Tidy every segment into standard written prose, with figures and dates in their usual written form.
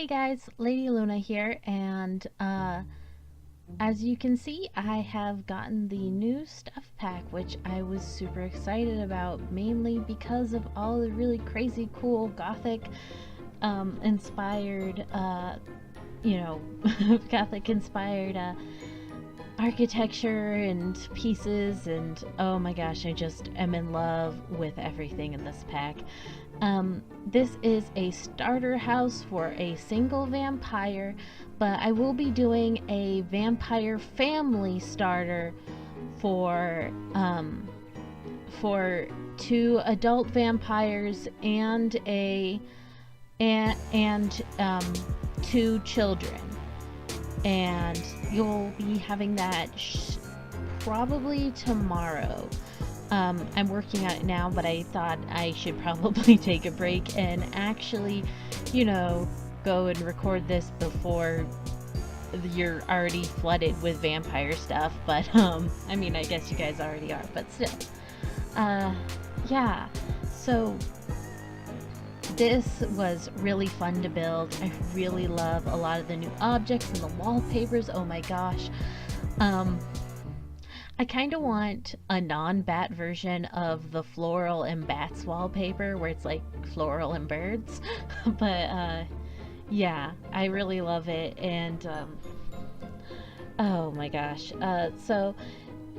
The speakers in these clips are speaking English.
Hey guys, Lady Luna here, and as you can see, I have gotten the new stuff pack, which I was super excited about, mainly because of all the really crazy cool gothic inspired, you know, gothic inspired architecture and pieces, and oh my gosh, I just am in love with everything in this pack. This is a starter house for a single vampire, but I will be doing a vampire family starter for two adult vampires and two children, and you'll be having that probably tomorrow. I'm working on it now, but I thought I should probably take a break and actually, go and record this before you're already flooded with vampire stuff. But, I mean, I guess you guys already are, but still. Yeah, so this was really fun to build. I really love a lot of the new objects and the wallpapers. Oh my gosh. I kind of want a non-bat version of the floral and bats wallpaper where it's like floral and birds. But yeah, I really love it. And oh my gosh. So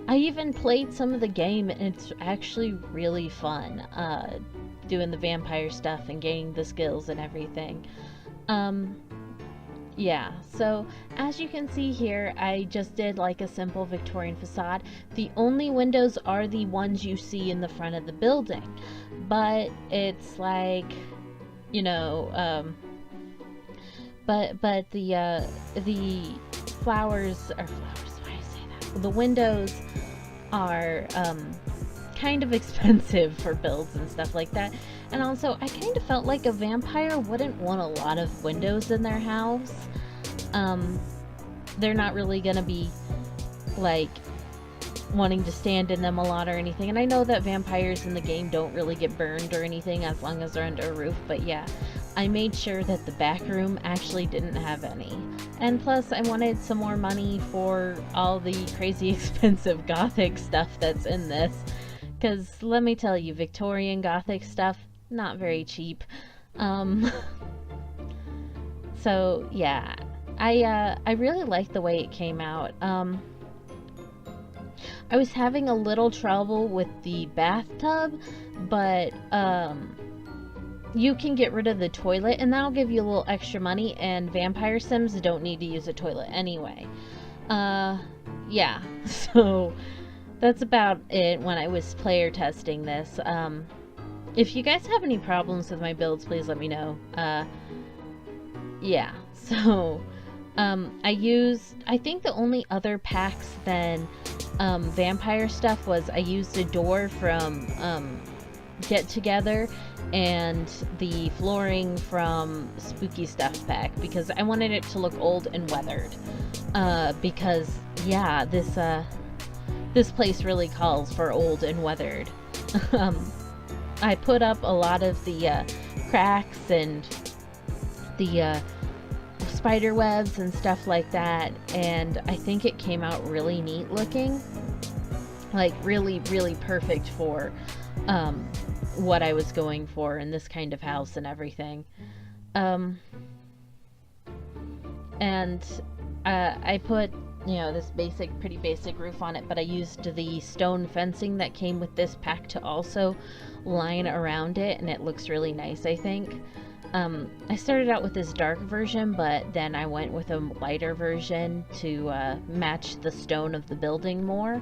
I even played some of the game, and it's actually really fun doing the vampire stuff and gaining the skills and everything. Yeah, so as you can see here, I just did like a simple Victorian facade. The only windows are the ones you see in the front of the building, but it's like, but the flowers, why do I say that? The windows are kind of expensive for builds and stuff like that. And also, I kind of felt like a vampire wouldn't want a lot of windows in their house. They're not really gonna be like wanting to stand in them a lot or anything. And I know that vampires in the game don't really get burned or anything as long as they're under a roof, but yeah, I made sure that the back room actually didn't have any. And plus, I wanted some more money for all the crazy expensive gothic stuff that's in this. Because let me tell you, Victorian Gothic stuff, not very cheap. So yeah, I really like the way it came out. I was having a little trouble with the bathtub, but you can get rid of the toilet, and that'll give you a little extra money, and vampire sims don't need to use a toilet anyway. Yeah, so that's about it when I was player testing this. If you guys have any problems with my builds, please let me know. Yeah, so I think the only other packs than vampire stuff was I used a door from Get Together and the flooring from Spooky Stuff pack, because I wanted it to look old and weathered. Because yeah, this place really calls for old and weathered. I put up a lot of the cracks and the spider webs and stuff like that, and I think it came out really neat looking. Like really, really perfect for what I was going for in this kind of house and everything. And I put this pretty basic roof on it, but I used the stone fencing that came with this pack to also line around it, and it looks really nice, I think. I started out with this dark version, but then I went with a lighter version to match the stone of the building more.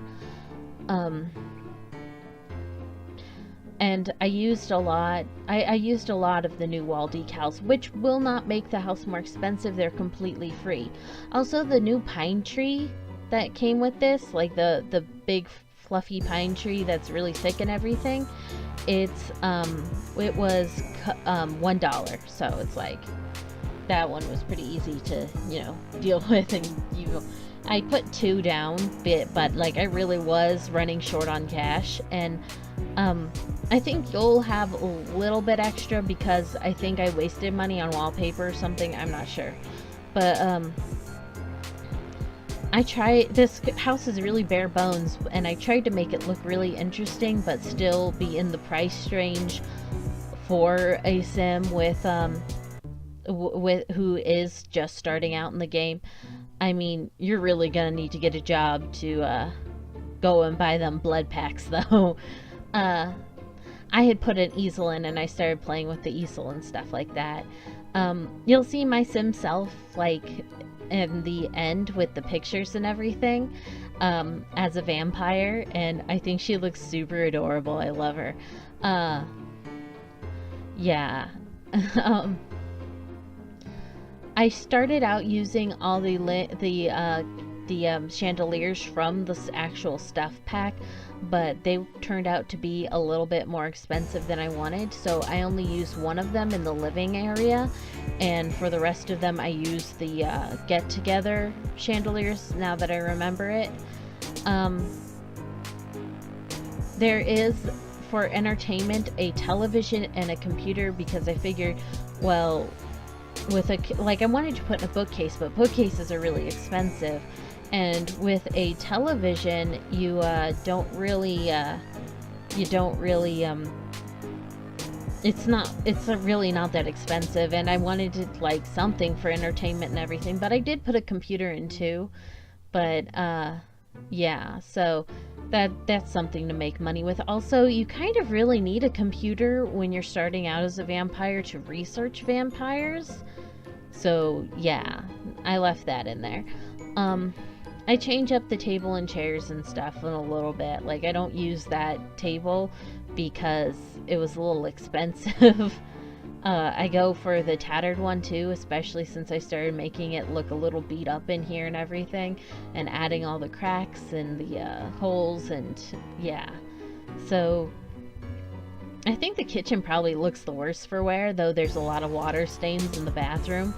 And I used a lot of the new wall decals, which will not make the house more expensive. They're completely free. Also, the new pine tree that came with this, like the big fluffy pine tree that's really thick and everything, it was $1, so it's like that one was pretty easy to deal with. And I put 2 down, but like I really was running short on cash, and I think you'll have a little bit extra because I think I wasted money on wallpaper or something. I'm not sure. But, this house is really bare bones, and I tried to make it look really interesting, but still be in the price range for a sim with, who is just starting out in the game. I mean, you're really gonna need to get a job to, go and buy them blood packs, though. uh, I had put an easel in and I started playing with the easel and stuff like that. You'll see my sim self, like, in the end with the pictures and everything, as a vampire, and I think she looks super adorable. I love her. Yeah. um, I started out using all the chandeliers from the actual stuff pack, but they turned out to be a little bit more expensive than I wanted, so I only used one of them in the living area, and for the rest of them I used the get together chandeliers, now that I remember it. There is, for entertainment, a television and a computer, because I figured, well, with I wanted to put in a bookcase, but bookcases are really expensive, and with a television you don't really it's really not that expensive, and I wanted to, like, something for entertainment and everything, but I did put a computer in too. But yeah, so that's something to make money with. Also, you kind of really need a computer when you're starting out as a vampire to research vampires. So yeah, I left that in there. I change up the table and chairs and stuff in a little bit. Like, I don't use that table because it was a little expensive. I go for the tattered one too, especially since I started making it look a little beat up in here and everything, and adding all the cracks and the holes, and yeah. So I think the kitchen probably looks the worst for wear, though there's a lot of water stains in the bathroom.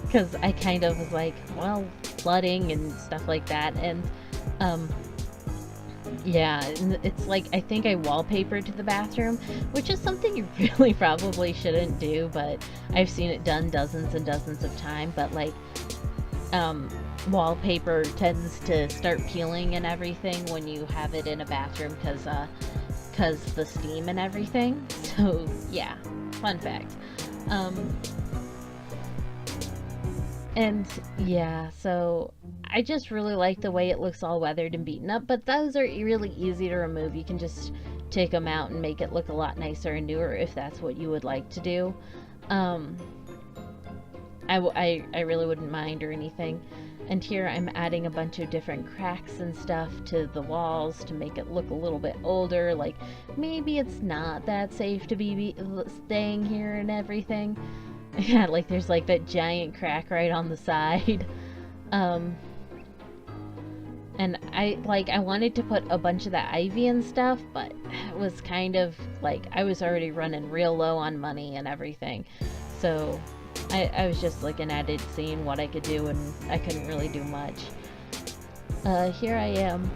Because I kind of was like, well, flooding and stuff like that, and yeah, it's like, I think I wallpapered to the bathroom, which is something you really probably shouldn't do, but I've seen it done dozens and dozens of times. But like, wallpaper tends to start peeling and everything when you have it in a bathroom, because the steam and everything. So yeah, fun fact. And yeah, so I just really like the way it looks all weathered and beaten up, but those are really easy to remove. You can just take them out and make it look a lot nicer and newer if that's what you would like to do. I really wouldn't mind or anything. And here I'm adding a bunch of different cracks and stuff to the walls to make it look a little bit older. Like, maybe it's not that safe to be staying here and everything. Yeah, like there's like that giant crack right on the side. And I wanted to put a bunch of the ivy and stuff, but it was kind of like I was already running real low on money and everything. So I was just looking at it, seeing what I could do, and I couldn't really do much. Here I am.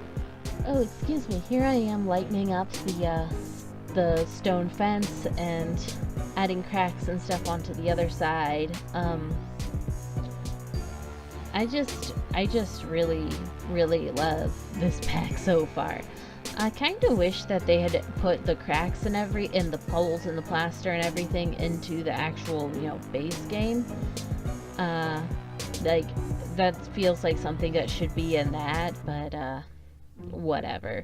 Oh, excuse me. Here I am lightening up the stone fence and adding cracks and stuff onto the other side. I just really love this pack so far. I kind of wish that they had put the cracks and the holes in the plaster and everything into the actual, base game. Like, that feels like something that should be in that, but whatever.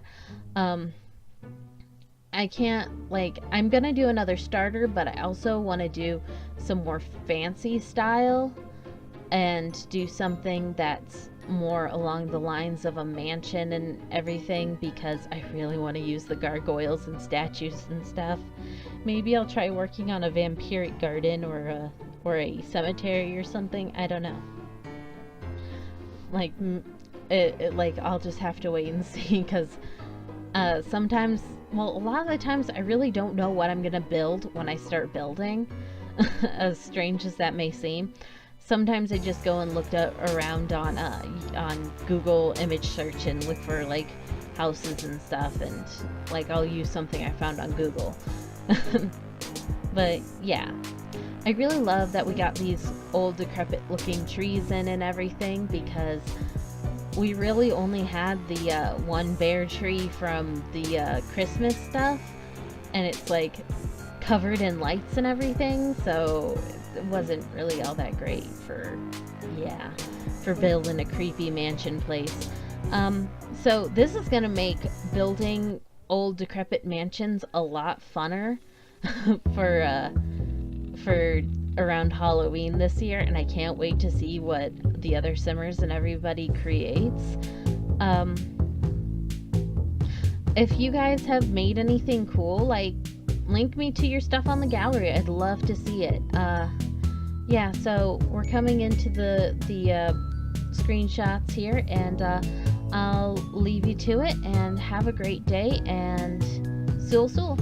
I can't, I'm gonna do another starter, but I also want to do some more fancy style and do something that's more along the lines of a mansion and everything, because I really want to use the gargoyles and statues and stuff. Maybe I'll try working on a vampiric garden or a cemetery or something. I don't know. I'll just have to wait and see, because sometimes, well, a lot of the times I really don't know what I'm gonna build when I start building. As strange as that may seem. Sometimes I just go and look around on Google image search and look for houses and stuff, and like I'll use something I found on Google. But yeah, I really love that we got these old decrepit looking trees in and everything, because we really only had the one bare tree from the Christmas stuff, and it's like covered in lights and everything, so it wasn't really all that great for building a creepy mansion place. So this is gonna make building old decrepit mansions a lot funner for around Halloween this year, and I can't wait to see what the other simmers and everybody creates. If you guys have made anything cool, like, link me to your stuff on the gallery. I'd love to see it. Yeah, so we're coming into the screenshots here, and I'll leave you to it, and have a great day, and Sul Sul.